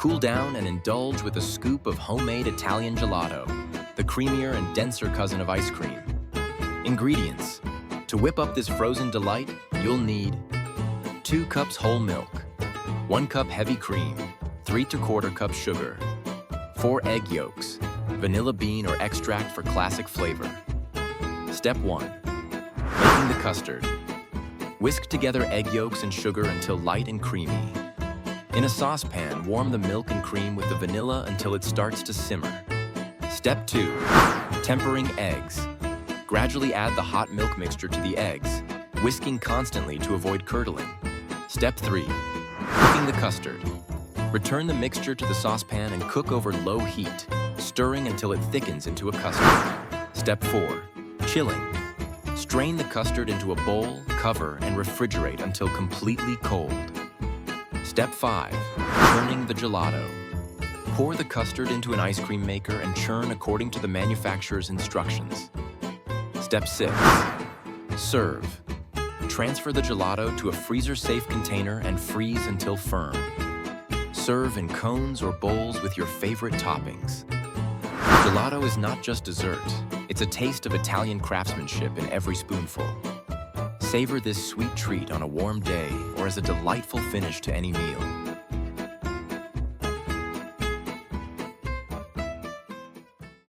Cool down and indulge with a scoop of homemade Italian gelato, the creamier and denser cousin of ice cream. Ingredients. To whip up this frozen delight, you'll need 2 cups whole milk, 1 cup heavy cream, 3 3/4 cups sugar, 4 egg yolks, vanilla bean or extract for classic flavor. Step 1. Making the custard. Whisk together egg yolks and sugar until light and creamy. In a saucepan, warm the milk and cream with the vanilla until it starts to simmer. Step 2. Tempering eggs. Gradually add the hot milk mixture to the eggs, whisking constantly to avoid curdling. Step 3. Cooking the custard. Return the mixture to the saucepan and cook over low heat, stirring until it thickens into a custard. Step 4. Chilling. Strain the custard into a bowl, cover, and refrigerate until completely cold. Step 5. Churning the gelato. Pour the custard into an ice cream maker and churn according to the manufacturer's instructions. Step 6. Serve. Transfer the gelato to a freezer-safe container and freeze until firm. Serve in cones or bowls with your favorite toppings. Gelato is not just dessert, it's a taste of Italian craftsmanship in every spoonful. Savor this sweet treat on a warm day or as a delightful finish to any meal.